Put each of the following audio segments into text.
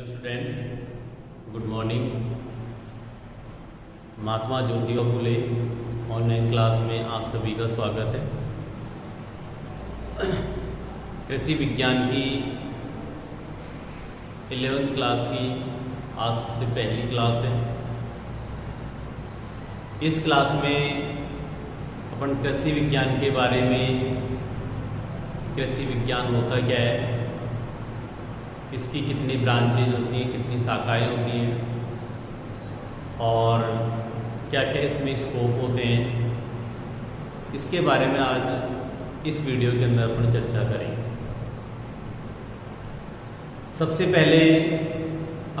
Hello students, good morning. Mahatma Jyotiba Phule online class में आप सभी का स्वागत है। कृषि विज्ञान की 11वीं क्लास की आज से पहली क्लास है। इस क्लास में अपन कृषि विज्ञान के बारे में, कृषि विज्ञान होता क्या है, इसकी कितनी ब्रांचेज होती हैं, कितनी शाखाएं होती हैं और क्या क्या इसमें स्कोप होते हैं, इसके बारे में आज इस वीडियो के अंदर अपन चर्चा करेंगे। सबसे पहले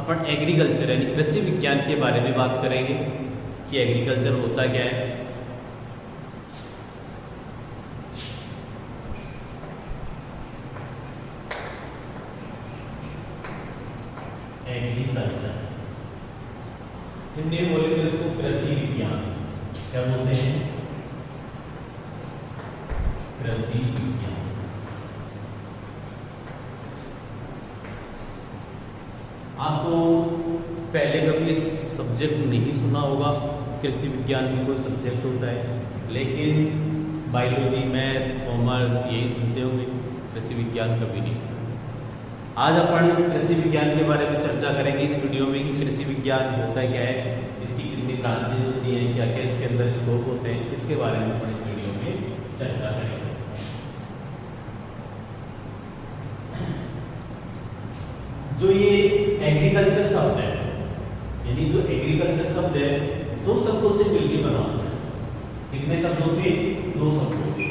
अपन एग्रीकल्चर यानी कृषि विज्ञान के बारे में बात करेंगे कि एग्रीकल्चर होता क्या है। एग्रीकल्चर हिंदी में बोले तो इसको कृषि विज्ञान क्या बोलते हैं? कृषि विज्ञान। आपको पहले कभी इस सब्जेक्ट नहीं सुना होगा, कृषि विज्ञान में कोई सब्जेक्ट होता है, लेकिन बायोलॉजी, मैथ, कॉमर्स यही सुनते होंगे, कृषि विज्ञान कभी नहीं सुना। आज अपन कृषि विज्ञान के बारे में चर्चा करेंगे इस वीडियो में कि कृषि विज्ञान होता क्या है, इसकी कितनी ब्रांचेज होती हैं, क्या क्या इसके अंदर स्कोप होते हैं, इसके बारे में अपन इस वीडियो में चर्चा करेंगे। जो ये एग्रीकल्चर शब्द है, यानी जो एग्रीकल्चर शब्द है, दो शब्दों से मिलकर बना होता है। कितने शब्दों से? दो शब्दों से।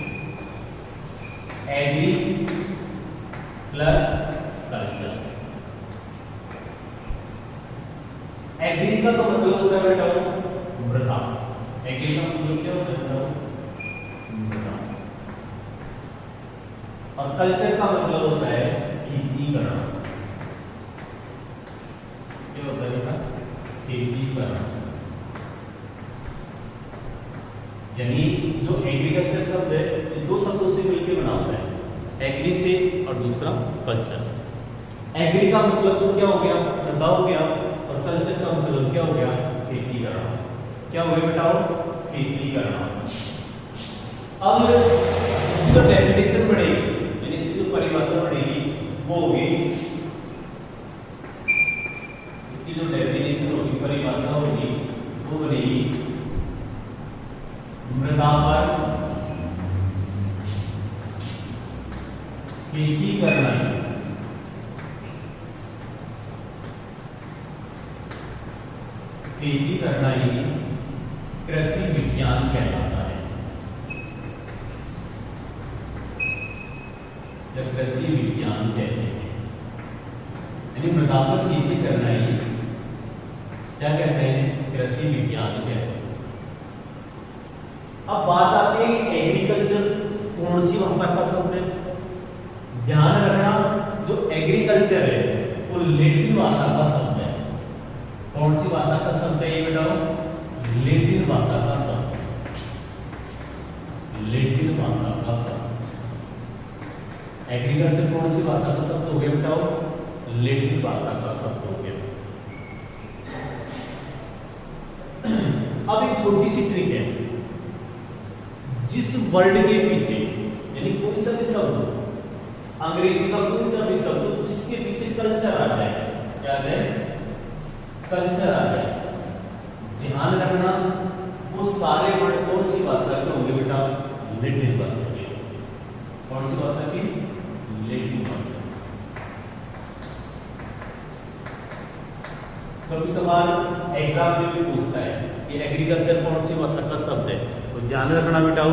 Agree plus culture. एग्री का तो मतलब होता है बेटा मृदा। एग्री का मतलब क्या होता है बेटा? मृदा। और कल्चर का मतलब होता है खेती करना। क्या होता है बेटा? खेती करना। यानी जो एग्रीकल्चर शब्द है ये दो शब्दों से मिलकर बना होता है, एग्री से और दूसरा कल्चर से। एग्री का मतलब तो क्या हो गया? मृदा हो गया, और कल्चर का मतलब क्या हो गया? खेती करना। क्या हो गया बेटा? खेती करना। अब इसकी जो डेफिनेशन बढ़ेगी, यानी इसकी जो परिभाषा बढ़ेगी वो होगी, इसकी जो डेफिनेशन होगी, परिभाषा होगी, वो बनेगी मृदा पर खेती करना ही कृषि विज्ञान कहलाता है। जब कृषि विज्ञान कहते हैं यानी मृदा पर खेती करना ही क्या कहते हैं? कृषि विज्ञान कहते हैं। अब बात आती है एग्रीकल्चर कौन सी भाषा का शब्द है? ध्यान रखना, जो एग्रीकल्चर है वो लैटिन भाषा का शब्द है। कौन सी भाषा का शब्द है ये बताओ? लैटिन भाषा का शब्द। लैटिन भाषा का शब्द। एग्रीकल्चर कौन सी भाषा का शब्द हो गया बताओ? लैटिन भाषा का शब्द हो गया। अब एक छोटी सी ट्रिक है, जिस वर्ड के पीछे यानी कोई सा भी शब्द, अंग्रेजी का कोई सा भी शब्द जिसके पीछे कल्चर आ जाए, क्या आ जाए? कल्चर आ जाए, ध्यान रखना वो सारे वर्ड कौन सी भाषा के होंगे बेटा? लैटिन भाषा के। कौन सी भाषा की? लैटिन भाषा। कभी कभार एग्जाम में भी पूछता है कि एग्रीकल्चर कौन सी भाषा का शब्द है, तो ध्यान रखना बेटा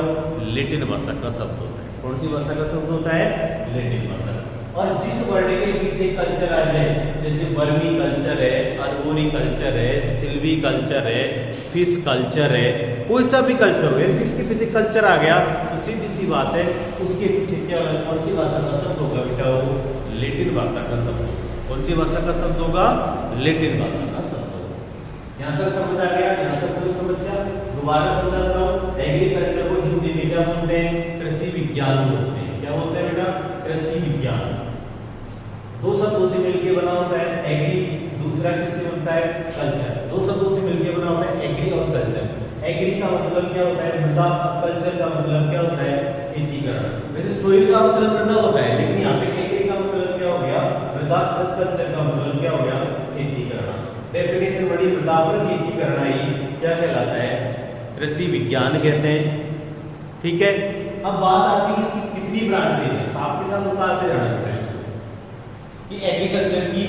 लैटिन भाषा का शब्द होता है। कौन सी भाषा का शब्द होता है? लैटिन भाषा। और जिस वर्ड के पीछे कल्चर आ जाए, जैसे वर्मी कल्चर है, अर्बोरी कल्चर है, सिल्वी कल्चर है, फिश कल्चर है, कोई सा भी कल्चर हो, जिसके पीछे कल्चर आ गया तो सीधी सी बात है उसके पीछे क्या होगा? कौन सी भाषा का शब्द होगा बेटा? वो लैटिन भाषा का शब्द होगा। कौन सी भाषा का शब्द होगा? लैटिन भाषा का शब्द होगा। यहाँ तक समझ आ गया? यहाँ तक कोई समस्या? दोबारा समझाता हूँ। एग्रीकल्चर को हिंदी में क्या बोलते हैं? कृषि विज्ञान बोलते हैं। क्या बोलते हैं बेटा? कृषि विज्ञान। दो शब्दों से मिलकर बना होता है एग्री, दूसरा किससे बनता है कल्चर। दो शब्दों से मिलकर बना होता है एग्री और कल्चर। एग्री का मतलब क्या होता है मृदा, कल्चर का मतलब क्या होता है खेतीकरण। वैसे सोइल का मतलब मृदा होता है, लेकिन यहाँ पे एग्री का मतलब क्या हो गया मृदा प्लस कल्चर का मतलब क्या हो गया खेतीकरण। डेफिनेशन बड़ी, मृदा पर खेती करना ही क्या कहलाता है कृषि विज्ञान कहते हैं। ठीक है, अब बात आती है इसकी कितनी ब्रांचेज है, साथ के साथ उतारते जाना पड़ता है इसको कि एग्रीकल्चर की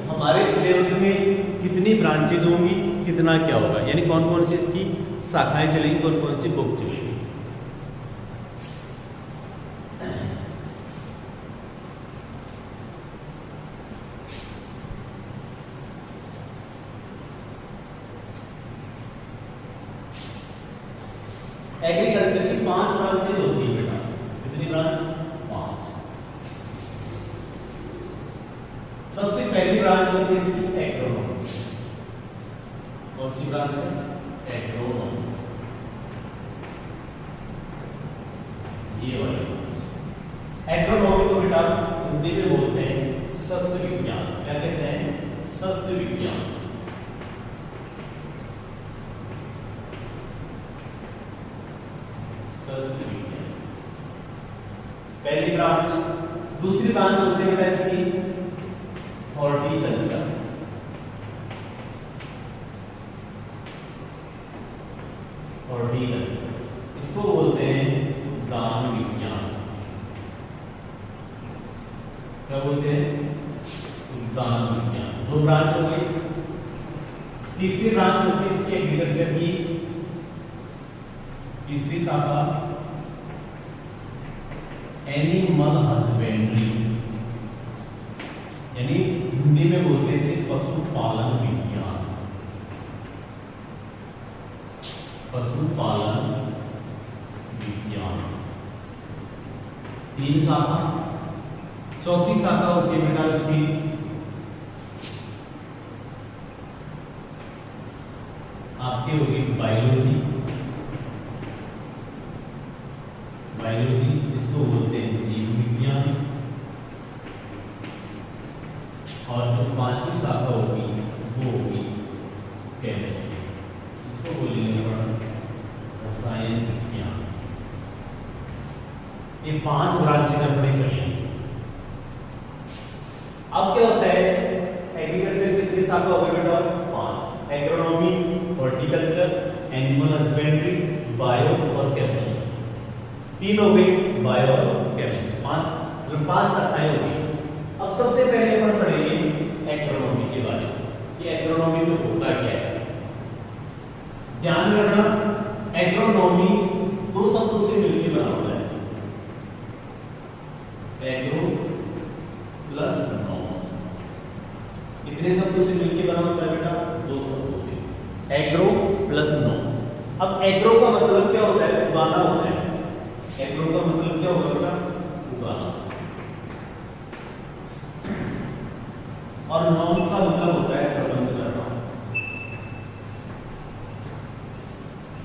हमारे 11th में कितनी ब्रांचेज होंगी, कितना क्या होगा, यानी कौन कौन सी इसकी शाखाएं चलेंगी, कौन कौन सी बुक चलेंगी। एग्रीकल्चर की 5 ब्रांचेज होती है बेटा, कितनी ब्रांच 5। सबसे पहली ब्रांच होती है इसकी एग्रोनॉमी। कौन सी ब्रांच है एग्रोनॉमी, ये वाली ब्रांच। एग्रोनॉमी को बेटा हिंदी में बोलते हैं सस्य विज्ञान। क्या कहते हैं सस्य विज्ञान। पहली ब्रांच। दूसरी ब्रांच होती है इसकी हॉर्टिकल्चर। हॉर्टिकल्चर इसको बोलते हैं उद्यान विज्ञान। क्या बोलते हैं उद्यान विज्ञान। 2 ब्रांच हो गई। तीसरी ब्रांच होती है इसकी एग्रीकल्चर की तीसरी शाखा एनिमल हस्बेंड्री, यानी हिंदी में बोलते हैं इसे पशुपालन विज्ञान। पशुपालन विज्ञान 3 शाखा। चौथी शाखा होती है बेटा इसकी आपकी होगी बायोलॉजी। बायोलॉजी इसको बोलते हैं जीव विज्ञान। और जो 5वीं शाखा होगी वो होगी केमिस्ट्री, इसको बोलेंगे रसायन विज्ञान। ये 5 ब्रांचें अपने चलेंगी। अब क्या होता है एग्रीकल्चर कितनी शाखा हो गई बेटा 5। Agronomy, horticulture, animal husbandry, bio और केमिस्ट्री। 3 हो गई बायो और केमिस्ट्री। 5 शाखाएं हो गई। अब सबसे पहले अपन पढ़ेंगे एग्रोनॉमी के बारे में कि एग्रोनॉमी में होता क्या है। ध्यान रखना एग्रोनॉमी 2 शब्दों से मिलकर बना होता है, एग्रो प्लस नॉम्स। कितने शब्दों से मिलकर बना होता है बेटा 2 शब्दों से, एग्रो प्लस नॉम्स। अब एग्रो का मतलब क्या होता है उगाना होता है। एग्रो का मतलब क्या होगा उगाना, और नॉर्म्स का मतलब होता है प्रबंध करना।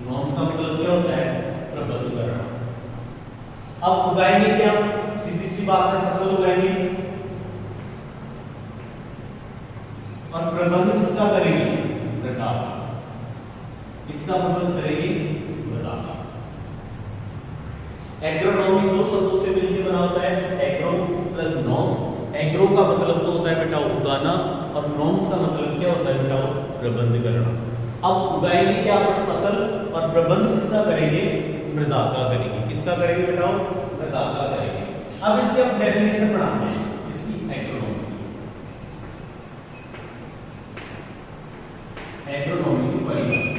नॉर्म्स का मतलब क्या होता है प्रबंध करना। अब उगाएंगे क्या, सीधी सी बात है फसल उगाएंगे, और प्रबंध किसका करेंगे मृदा। किसका प्रबंध करेंगे मृदा का। एग्रोनॉमी 2 शब्दों से मिलकर बना होता है, एग्रो प्लस नॉर्म्स। एग्रो का मतलब तो होता है बेटा उगाना, और नॉर्म्स का मतलब क्या होता है बेटा प्रबंध करना। अब उगाएंगे क्या फसल, और प्रबंध किसका करेंगे मृदा का करेंगे। किसका करेंगे बेटा मृदा का करेंगे। अब इसके हम डेफिनेशन पढ़ाते हैं इसकी एग्रोनॉमी। एग्रोनॉमी की परिभाषा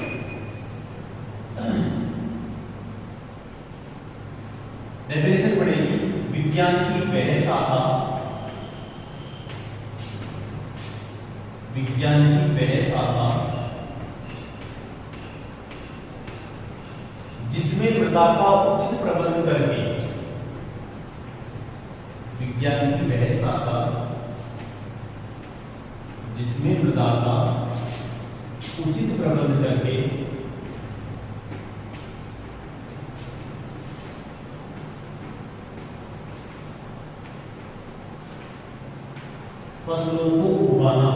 डेफिनेशन पढ़ेगी विज्ञान की वह शाखा, विज्ञान की वह शाखा जिसमें मृदा का उचित प्रबंध करके, विज्ञान की वह शाखा जिसमें मृदा का उचित प्रबंध करके फसलों को उगाना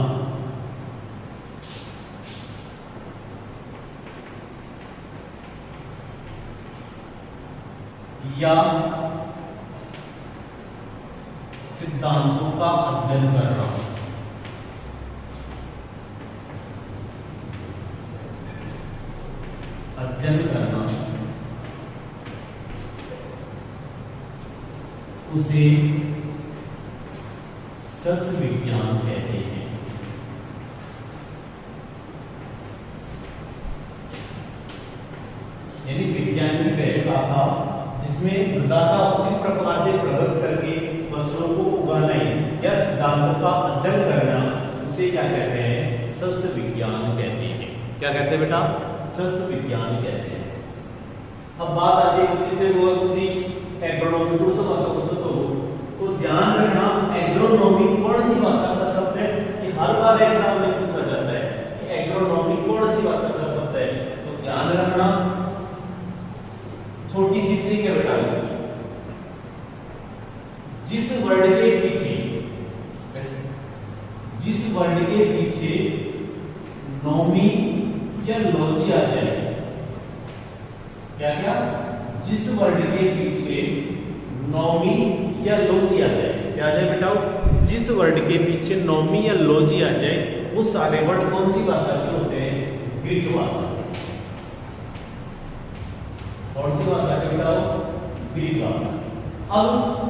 या सिद्धांतों का अध्ययन करना। अध्ययन करना उसे सस्य विज्ञान कहते हैं। यानी विज्ञान की वह शाखा जिसमें मृदा का उचित प्रकार से प्रबंध करके फसलों को उगाना या सिद्धांतों का अध्ययन करना, उसे क्या कहते हैं? सस्य विज्ञान कहते हैं। क्या कहते हैं बेटा? सस्य विज्ञान कहते हैं। अब बात आती है एग्रोनॉमी को तो ध्यान रखना, एग्रोनॉमी कौन सी भाषा का शब्द है? कि हर बार एग्जाम में पूछा जाता है कि एग्रोनॉमी कौन सी भाषा का शब्द है। तो ध्यान रखना, छोटी सी ट्रिक है बेटा इसकी। जिस वर्ड के पीछे नॉमी या लॉजी आ जाए, क्या जिस वर्ड के पीछे नॉमी या लॉजी आ जाए, क्या आ जाए बेटा? जिस वर्ड के पीछे नॉमी या लॉजी आ जाए, वो सारे वर्ड कौन सी भाषा के होते हैं? ग्रीक भाषा। कौन सी भाषा के बेटा? ग्रीक भाषा। अब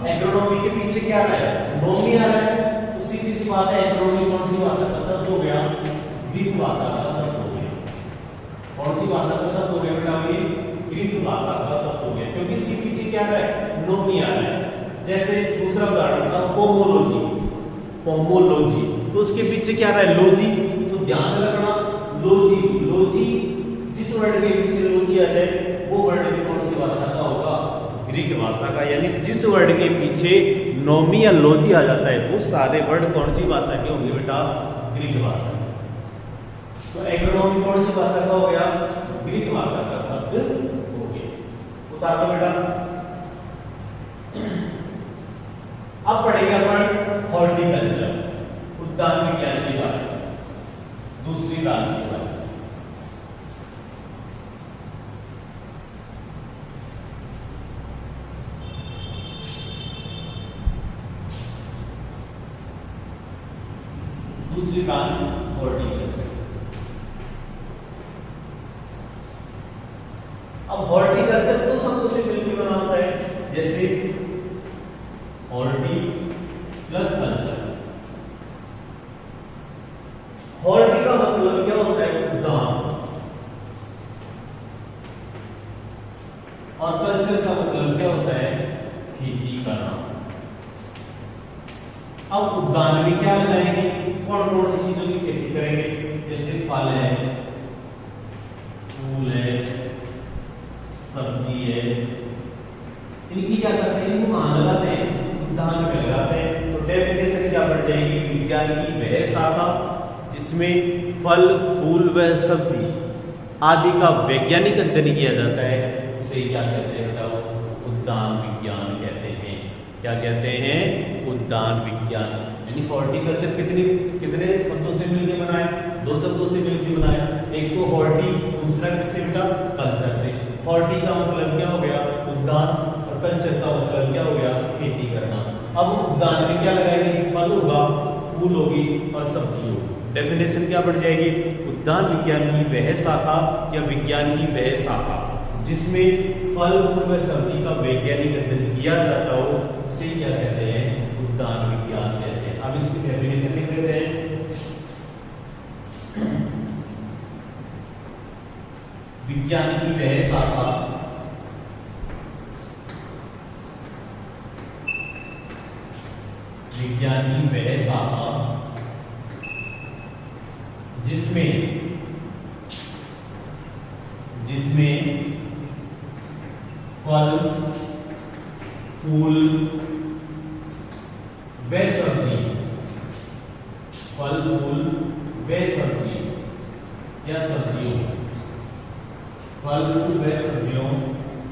एग्रोनॉमी के पीछे क्या आ रहा है? नॉमी आ रहा है, तो सीधी सी बात है एग्रोनॉमी कौन सी भाषा का शब्द हो गया? ग्रीक भाषा का शब्द हो गया। कौन सी भाषा का शब्द हो गया बेटा? ये ग्रीक भाषा का शब्द हो गया, क्योंकि इसके पीछे क्या आ रहा है? नॉमी आ रहा है। जैसे दूसरा उदाहरण था पोमोलॉजी, तो उसके पीछे क्या आ रहा है? लॉजी। तो ध्यान रखना, लॉजी जिस वर्ड के पीछे लॉजी आ जाए, वो वर्ड भी कौन सी भाषा का होगा? ग्रीक भाषा का। यानी जिस वर्ड के पीछे नॉमी या लॉजी आ जाता है, वो सारे वर्ड कौन सी भाषा के होंगे बेटा? ग्रीक भाषा। तो एग्रोनॉमी कौन सी भाषा का हो गया? ग्रीक भाषा का शब्द हो गया। उतार दो बेटा। अब पढ़ेंगे अपन हॉर्टिकल्चर, उद्यान विज्ञान के बारे में, दूसरी ब्रांच के बारे में। दूसरी ब्रांच हॉर्टिकल्चर। अब हॉर्टिकल्चर दो शब्दों से मिलकर बना होता है, जैसे हॉर्टी प्लस कल्चर। हॉर्टी का मतलब क्या होता है? उद्यान, और कल्चर का मतलब क्या होता है? खेती करना। अब उद्यान में क्या लगाएंगे? कौन कौन सी चीजों की खेती करेंगे? जैसे फल है, फूल है, सब्जी है, इनकी क्या करते हैं? इनको कहाँ लगाते हैं? उद्यान में लगाते हैं। तो डेफिनेशन क्या बढ़ जाएगी? विज्ञान की वह शाखा जिसमें फल, फूल व सब्जी आदि का वैज्ञानिक अध्ययन किया जाता है, उसे क्या कहते हैं? उद्यान विज्ञान कहते हैं। क्या कहते हैं? उद्यान विज्ञान। यानी हॉर्टिकल्चर कितने शब्दों से मिलकर बना है? दो शब्दों से मिलकर बना है। एक तो हॉर्टी, दूसरा किससे बेटा? कल्चर से। हॉर्टी का मतलब क्या हो गया? उद्यान, और कल्चर का मतलब क्या हो गया? खेती करना। अब उद्यान में क्या लगाएंगे? फल होगा, फूल होगी और सब्जी होगी। डेफिनेशन क्या बढ़ जाएगी? उद्यान विज्ञान की वह शाखा या विज्ञान की वह शाखा जिसमें फल, फूल व सब्जी का वैज्ञानिक अध्ययन किया जाता हो, उसे क्या कहते हैं? उद्यान विज्ञान कहते हैं। अब इसकी डेफिनेशन लिख लेते हैं। विज्ञान की वह शाखा जिसमें फल, फूल व सब्जी, फल, फूल व सब्जी या सब्जियों, फल, फूल व सब्जियों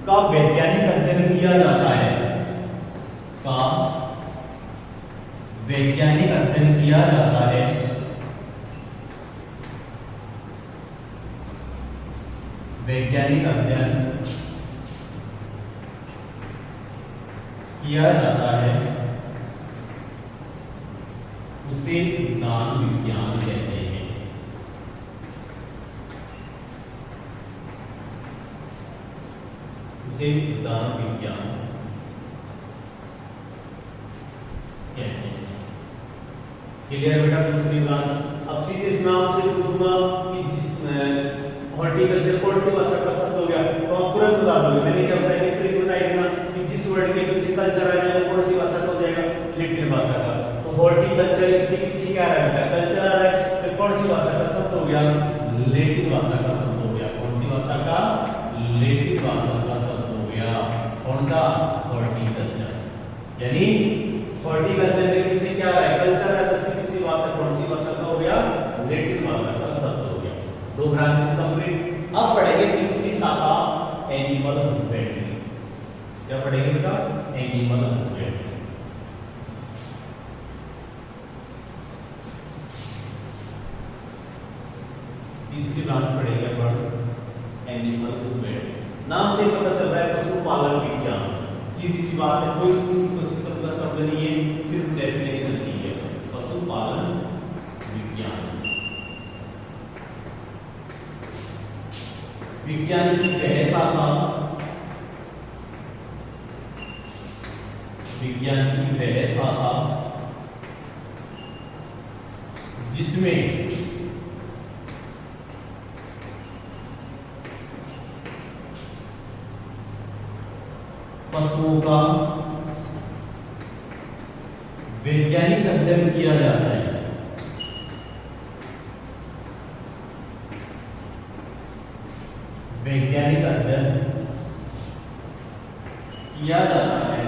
का वैज्ञानिक अध्ययन किया जाता है, का वैज्ञानिक अध्ययन किया जाता है, वैज्ञानिक अध्ययन किया जाता है, उसे उद्यान विज्ञान कहते हैं। उसे उद्यान विज्ञान कहते हैं। क्लियर बेटा? दूसरी बात, अब सीधे मैं आपसे पूछूंगा कि हॉर्टिकल्चर कौन सी भाषा का शब्द हो गया, तो आप तुरंत बता दोगे। मैंने क्या बताया कि ट्रिक बताई थी ना कि जिस वर्ड के पीछे कल्चर आ जाएगा कौन सी भाषा का हो जाएगा, लिटिल भाषा का। तो हॉर्टिकल्चर इसके पीछे क्या आ रहा है, कल्चर आ रहा है, तो कौन सी भाषा का शब्द हो गया, लैटिन भाषा का शब्द हो गया। कौन सी भाषा का, लैटिन भाषा का शब्द हो गया। कौन सा, हॉर्टिकल्चर। यानी हॉर्टिकल्चर के पीछे क्या आ रहा है, कल्चर है, तो किसी बात है कौन सी भाषा का हो गया, लैटिन भाषा का शब्द हो गया। दो ब्रांचेस कंप्लीट। अब पढ़ेंगे तीसरी शाखा, एनिमल हस्बेंड्री। क्या पढ़ेंगे बेटा, एनिमल हस्बेंड्री। तीसरी ब्रांच पढ़ेंगे अपन एनिमल हस्बेंड्री। नाम से पता चल रहा है पशुपालन विज्ञान। सीधी सी बात है, कोई किसी शब्द का शब्द नहीं है, सिर्फ डेफिनेशन की है, पशुपालन विज्ञान। विज्ञान की वह शाखा, विज्ञान की वह शाखा जिसमें पशुओं का वैज्ञानिक अध्ययन किया जाता है, वैज्ञानिक अध्ययन किया जाता है,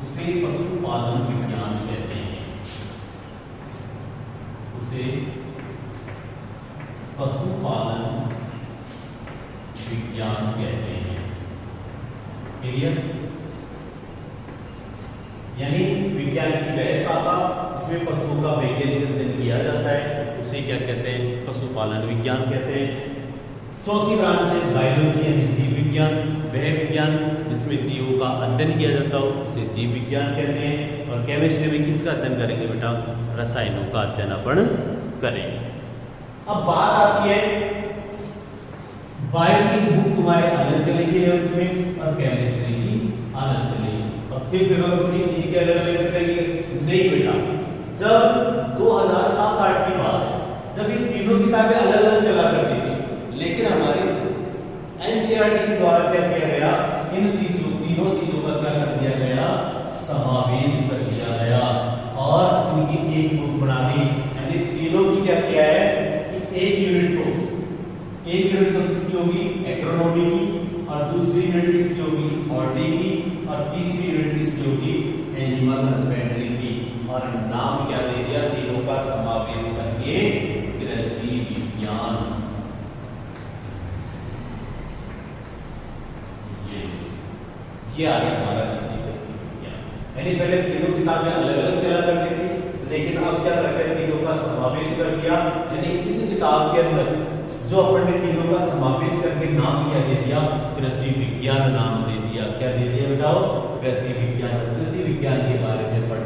उसे पशुपालन विज्ञान कहते हैं। उसे पशुपालन विज्ञान कहते हैं। क्लियर? यानी विज्ञान की वह शाखा जिसमें पशुओं का वैज्ञानिक अध्ययन किया जाता है, उसे क्या कहते हैं, पशुपालन विज्ञान कहते हैं। चौथी ब्रांच है बायोलॉजी यानी जीव विज्ञान। वह विज्ञान जिसमें जीवों का अध्ययन किया जाता हो उसे जीव विज्ञान कहते हैं। और केमिस्ट्री में किसका अध्ययन करेंगे बेटा, रसायनों का अध्ययन अपन करेंगे। अब बात आती है, बायो की बुक तुम्हारे अलग चलेगी इलेवेंथ में और केमिस्ट्री की अलग चलेगी। अब फिर इनके अलग करेंगे नहीं बेटा, जब 2007-8 की बात है, जब ये तीनों किताबें अलग अलग चला करती थी, लेकिन हमारे एनसीईआरटी के द्वारा क्या किया गया, इन तीनों चीजों का क्या कर दिया गया, समावेश कर दिया गया और इनकी एक बुक बना दी। यानी तीनों की क्या किया है कि एक यूनिट तो किसकी होगी, एग्रोनॉमी की, और दूसरी यूनिट किसकी होगी, हॉर्टी की, और तीसरी यूनिट किसकी होगी, एनिमल हस्बेंड्री की। और नाम क्या दे दिया, तीनों का समावेश करके कृषि विज्ञान। ये आ गया हमारा कृषि विज्ञान। यानी पहले तीनों किताबें अलग अलग चला करती थी, लेकिन अब क्या करते हैं, तीनों का समावेश कर दिया। यानी इस किताब के अंदर जो अपन ने तीनों का समावेश करके नाम क्या दे दिया, कृषि विज्ञान नाम दे दिया। क्या दे दिया बेटाओ, कृषि विज्ञान। कृषि विज्ञान के बारे में पढ़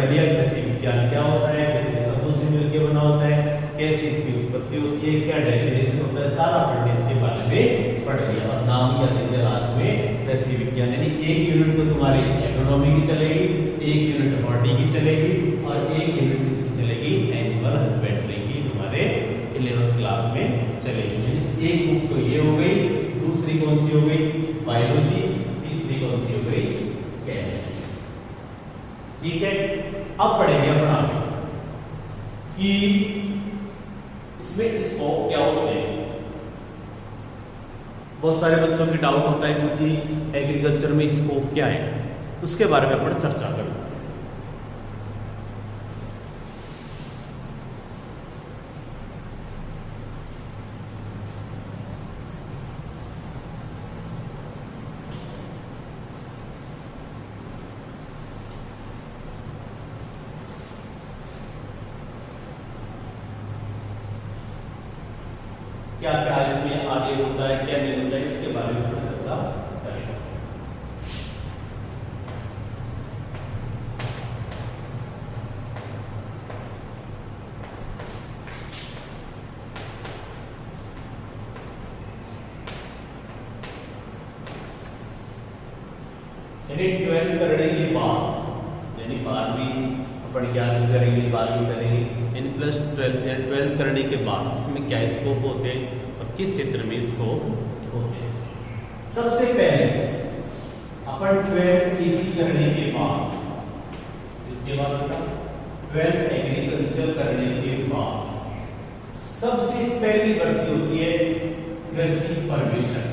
लिया। कृषि विज्ञान क्या होता है, कितने शब्दों से मिलकर बना होता है, कैसे इसकी उत्पत्ति होती है, क्या डेफिनेशन होता है, सारा पढ़ने इसके बारे में पढ़ लिया। और नाम क्या दे दिया लास्ट में, कृषि विज्ञान। यानी एक यूनिट तो तुम्हारी एग्रोनॉमी की चलेगी, एक यूनिट हॉर्टी की चलेगी, और एक यूनिट किसकी चलेगी, एनिमल हस्बेंड्री की तुम्हारे 11th क्लास में चलेगी। एक बुक तो ये हो गई, दूसरी कौन सी हो गई, बायोलॉजी, तीसरी कौन सी हो गई, केमिस्ट्री। ठीक है, अब पढ़ेंगे अपन आगे कि इसमें स्कोप क्या होते हैं। बहुत सारे बच्चों की डाउट होता है कि एग्रीकल्चर में स्कोप क्या है, उसके बारे में अपन चर्चा करेंगे। क्या क्या इसमें आगे होता है, क्या नहीं होता है, इसके बारे में थोड़ी चर्चा करेंगे। यानी 12th करने के बाद, यानी 12वीं अपन 11वीं करेंगे, 12वीं करेंगे, इन प्लस 12th करने के बाद इसमें क्या स्कोप होते हैं और किस क्षेत्र में स्कोप होते हैं। सबसे पहले अपन 12th EG करने के बाद, इसके बाद बेटा 12th एग्रीकल्चर करने के बाद सबसे पहली भर्ती होती है कृषि परमिशन।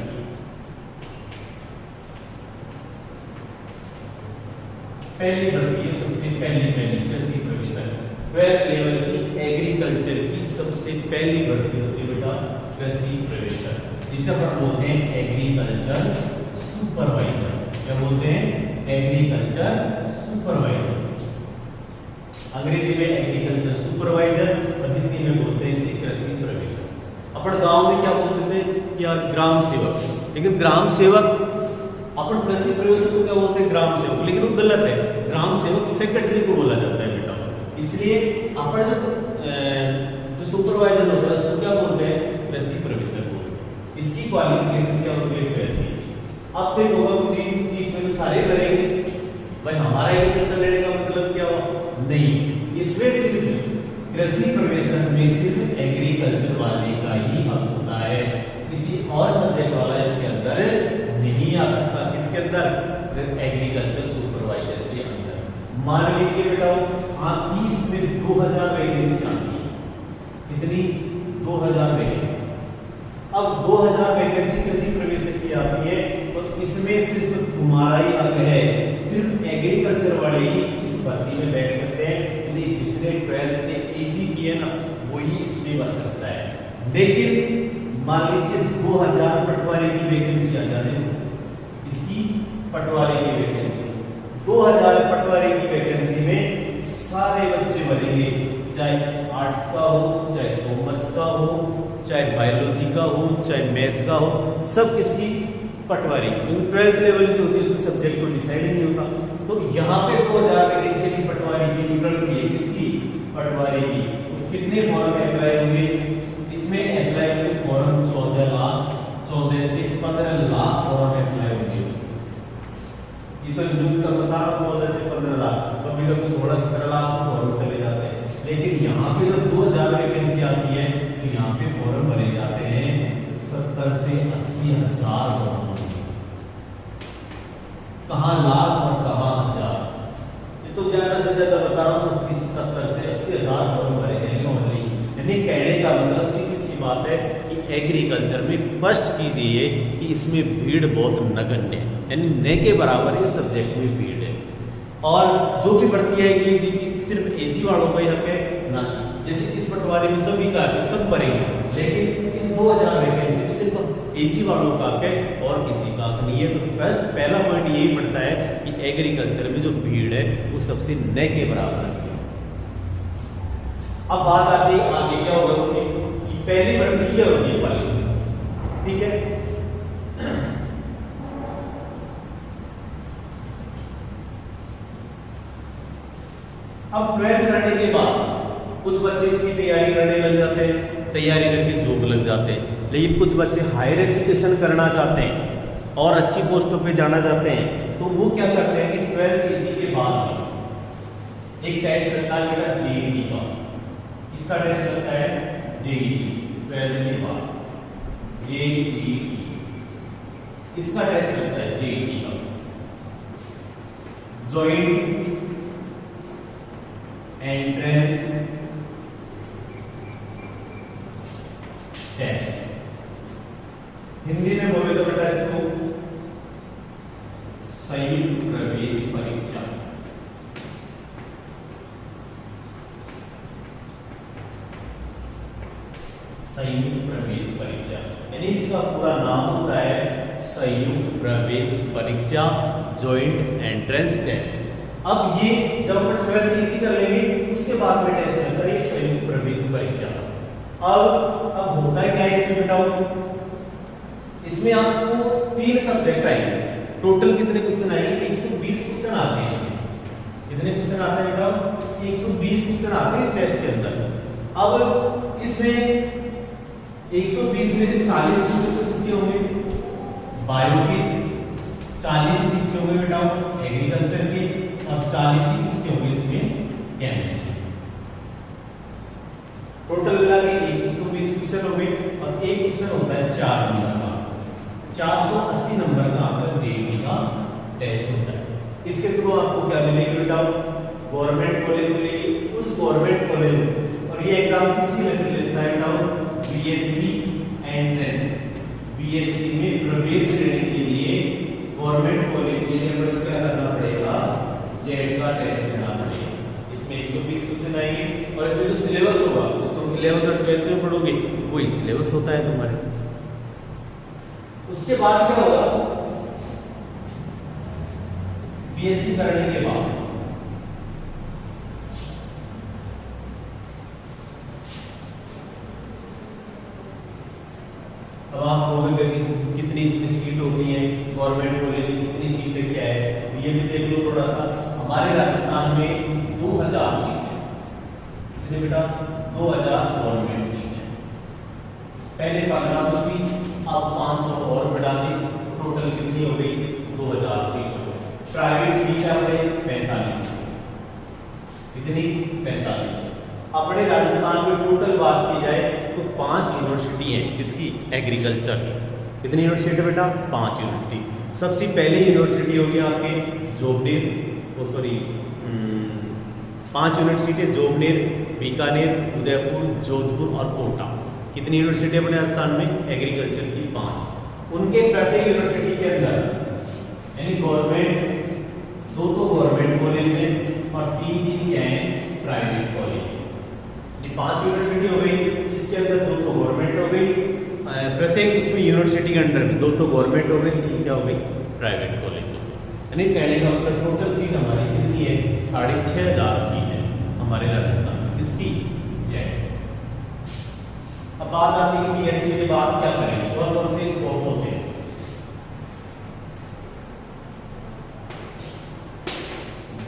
पहली भर्ती है सबसे पहली कृषि परमिशन। 12th लेवल की एग्रीकल्चर की सबसे पहली भर्ती होती है बेटा कृषि परमिशन, जिसे अपन बोलते हैं एग्रीकल्चर सुपरवाइजर। क्या बोलते हैं? Agriculture supervisor. अंग्रेजी में एग्रीकल्चर सुपरवाइजर और हिंदी में बोलते हैं इसे कृषि परमिशन। अपन गांव में क्या बोलते थे कि यार ग्राम सेवक, लेकिन ग्राम सेवक अपन कृषि परमिशन को क्या बोलते हैं? ग्राम सेवक, लेकिन वो गलत है। ग्राम सेवक सेक्रेटरी को बोला जाता है बेटा। इसलिए अपन जो सुपरवाइजर होता है उसको क्या बोलते हैं? कृषि परमिशन बोलते हैं। इसकी क्वालिफिकेशन क्या होती है? 12th। अब फिर होगा मुझे कि इसमें तो सारे करेंगे भाई, हमारा एग्रीकल्चर लेने का मतलब क्या हुआ? नहीं, इसमें सिर्फ कृषि परमिशन में सिर्फ एग्रीकल्चर वाले का ही हक होता है, किसी और सब्जेक्ट वाला इसके अंदर नहीं आ सकता। किसके अंदर? एग्रीकल्चर सुपरवाइजर के अंदर। मान लीजिए बेटा आप 30 में 2000 वैकेंसी आती है। कितनी? 2000 वैकेंसी। अब 2000 वैकेंसी कृषि परमिशन की आती है, तो इसमें सिर्फ तुम्हारा ही हक है, सिर्फ एग्रीकल्चर वाले ही इस भर्ती में बैठ सकते हैं। यानी जिसने 12th से EG किया ना वही इसमें बच सकता है। लेकिन मान लीजिए 2000 पटवारी की वैकेंसी आ जाने, इसकी पटवारी की वैकेंसी 2000 पटवारी की वैकेंसी में सारे बच्चे भरेंगे, चाहे आर्ट्स का हो, चाहे कॉमर्स का हो, चाहे बायोलॉजी का हो, चाहे मैथ का हो, सब किसकी? पटवारी। क्योंकि 12th लेवल की होती है, उसमें सब्जेक्ट को डिसाइड नहीं होता। तो यहाँ पे 2000 वैकेंसी की पटवारी की निकलती है, किसकी? पटवारी की। तो कितने फॉर्म अप्लाई होंगे? इसमें अप्लाई होंगे फॉर्म 14 लाख, 14 से 15 लाख फॉर्म अप्लाई होंगे। ये तो न्यूज का बता रहा हूँ, 14 से 15 लाख, और भी लोग 16-17 लाख फॉर्म चले जाते हैं। लेकिन यहाँ पे जब 2000 वैकेंसी आती है तो यहाँ पे फॉर्म भरे जाते हैं 70 से 80 हजार फॉर्म। कहाँ लाख और कहाँ हजार, ये तो ज्यादा से ज्यादा बता रहा हूँ 70 से 80 हजार फॉर्म भरे जाएंगे ओनली। यानी कहने का मतलब सीधी सी बात है कि एग्रीकल्चर में फर्स्ट चीज ये है कि इसमें भीड़ बहुत नगण्य है, यानी न के बराबर इस सब्जेक्ट में भीड़ है। और जो भी भर्ती है EG की, सिर्फ EG वालों का ही हक है ना। जैसे इस पटवारी में सभी का सब भरेंगे, लेकिन इस 2000 वैकेंसी सिर्फ EG वालों का हक है और किसी का हक नहीं है। तो फर्स्ट पहला पॉइंट यही पड़ता है कि एग्रीकल्चर में जो भीड़ है वो सबसे न के बराबर है। अब बात आती है आगे क्या होगा, कि पहली भर्ती ये होती है क्वालिफिकेशन, ठीक है। अब 12th करने के बाद कुछ बच्चे इसकी तैयारी करने लग जाते हैं, तैयारी करके जॉब लग जाते हैं। लेकिन कुछ बच्चे हायर एजुकेशन करना चाहते हैं और अच्छी पोस्टों पे जाना चाहते हैं, तो वो क्या करते हैं कि 12th EG के बाद में एक टेस्ट लगता है बेटा JET का। इसका टेस्ट लगता है JET 12th के बाद, JET इसका टेस्ट लगता है JET का, जॉइंट एंट्रेंस टेस्ट। हिंदी में बोले तो बेटा इसको संयुक्त प्रवेश परीक्षा। संयुक्त प्रवेश परीक्षा यानी इसका पूरा नाम होता है संयुक्त प्रवेश परीक्षा, जॉइंट एंट्रेंस टेस्ट। अब ये जब हम 12th EG कर लेंगे उसके बाद में टेस्ट लगता है संयुक्त प्रवेश परीक्षा। अब होता है क्या है इसमें बेटा, इसमें आपको 3 सब्जेक्ट आएंगे। टोटल कितने क्वेश्चन आएंगे? 120 क्वेश्चन आते हैं। कितने क्वेश्चन आते हैं बेटा? 120 क्वेश्चन आते हैं इस टेस्ट के अंदर। अब इसमें 120 में से 40 क्वेश्चन किसके होंगे? बायो के, 40 किसके होंगे बेटा? एग्रीकल्चर के, और 40 किसके होंगे इसमें? केमिस्ट्री। टोटल मिला के 120 क्वेश्चन हो गए, और एक क्वेश्चन होता है 4 नंबर का। 480 नंबर का आपका जेईई का टेस्ट होता है। इसके थ्रू आपको क्या मिलेगी बेटा? गवर्नमेंट कॉलेज मिलेगी। उस गवर्नमेंट कॉलेज, और ये एग्जाम किसकी लेता है बेटा? बीएससी एंट्रेंस, बीएससी में प्रवेश लेने के लिए गवर्नमेंट कॉलेज के लिए हमें क्या करना पड़ेगा? जेड का टेस्ट देना पड़ेगा। इसमें 120 क्वेश्चन आएंगे, और इसमें जो सिलेबस होगा वो तुम 11th और 12th में पढ़ोगे, वही सिलेबस होता है तुम्हारे। उसके बाद क्या होगा? बीएससी करने के बाद अब आप कहोगे कितनी इसमें सीट होती है, गवर्नमेंट कॉलेज में कितनी सीटें क्या है, तो ये भी देख लो थोड़ा सा। हमारे राजस्थान में 2000 सीट है। कितने बेटा? 2000 गवर्नमेंट सीट है। पहले 1500 थी, अब 500 और बढ़ा दी, टोटल कितनी हो गई? 2000 सीट हो गई। प्राइवेट सीट है अपने 45। कितनी? 45। अपने राजस्थान में टोटल बात की जाए तो 5 यूनिवर्सिटी हैं किसकी? एग्रीकल्चर की। कितनी यूनिवर्सिटी बेटा? 5 यूनिवर्सिटी। सबसे पहले यूनिवर्सिटी होगी आपके जोबनेर, 5 यूनिवर्सिटी है, जोबनेर, बीकानेर, उदयपुर, जोधपुर और कोटा। कितनी यूनिवर्सिटी अपने राजस्थान में? एग्रीकल्चर की 5। उनके प्रत्येक यूनिवर्सिटी के अंदर यानी गवर्नमेंट, 2 गवर्नमेंट कॉलेज हैं और 3 क्या है? Private college. 5 यूनिवर्सिटी हो गई, जिसके अंदर 2 गवर्नमेंट हो गई। प्रत्येक उसमें यूनिवर्सिटी के अंडर में 2 गवर्नमेंट हो गई, 3 क्या हो गई? प्राइवेट कॉलेज हो गई। यानी कहने का मतलब टोटल सीट हमारी कितनी है? 6500 सीट है हमारे राजस्थान में। किसकी? जेड। अब बात आती है बीएससी के बाद क्या करेंगे, और कौन से स्कोप होते हैं?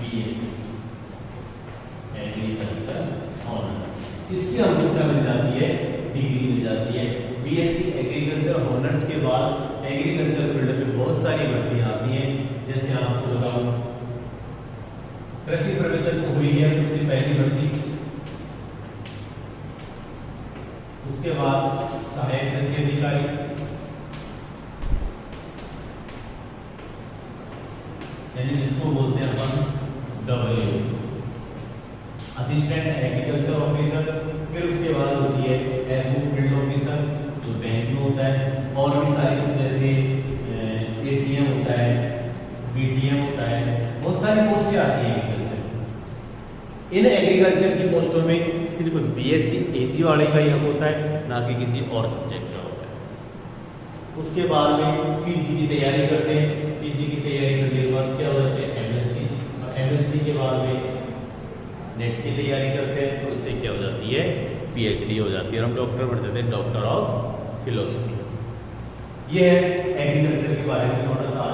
बीएससी एग्रीकल्चर ऑनर्स, इसकी हमको क्या मिल जाती है? डिग्री मिल जाती है। बीएससी एग्रीकल्चर ऑनर्स के बाद एग्रीकल्चर फील्ड में बहुत सारी भर्तियां आती हैं। जैसे आपको बताऊं, कृषि प्रोफेसर को हुई है सबसे पहली भर्ती, उसके बाद सहायक कृषि अधिकारी, यानी जिसको बोलते हैं अपन डब्ल्यू, असिस्टेंट एग्रीकल्चर ऑफिसर। फिर उसके बाद होती है एग्रो फील्ड ऑफिसर, जो बैंक में होता है। और भी सारी जैसे एटीएम होता है, बीटीएम होता है, बहुत सारी पोस्टें आती हैं एग्रीकल्चर। इन एग्रीकल्चर की पोस्टों में सिर्फ बीएससी एजी वाले का ही हक होता है, ना कि किसी और सब्जेक्ट का होता है। उसके बाद में पीजी की तैयारी करते हैं। पीजी की तैयारी करने के बाद क्या हो जाता है? एमएससी, और एमएससी के बाद में नेट की तैयारी करते हैं, तो उससे क्या हो जाती है? पीएचडी हो जाती है, और हम डॉक्टर बन जाते हैं, डॉक्टर ऑफ फिलोसफी। ये है एग्रीकल्चर के बारे में थोड़ा सा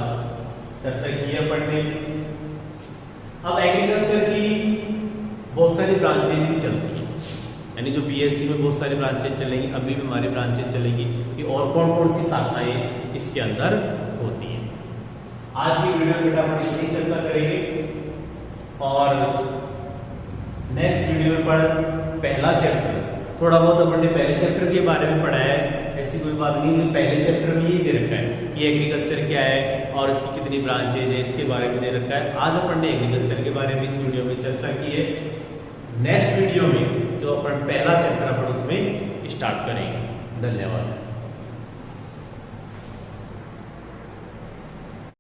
चर्चा की है पढ़ने। अब एग्रीकल्चर की बहुत सारी ब्रांचेज भी चलती हैं, यानी जो बीएससी में बहुत सारी ब्रांचेज चलेंगी, अभी भी हमारी ब्रांचेज चलेंगी कि और कौन कौन सी शाखाएं इसके अंदर होती हैं। आज की वीडियो में बेटा हम इसकी चर्चा करेंगे, और नेक्स्ट वीडियो में पहला चैप्टर, थोड़ा बहुत अपने पहले चैप्टर के बारे में पढ़ा है, ऐसी कोई बात नहीं, पहले चैप्टर में ये दे रखा है कि एग्रीकल्चर क्या है और इसकी कितनी ब्रांचेज है, इसके बारे में दे रखा है। आज अपन ने एग्रीकल्चर के बारे में इस वीडियो में चर्चा की है। नेक्स्ट वीडियो में जो अपन पहला चैप्टर अपन उसमें स्टार्ट करेंगे। धन्यवाद।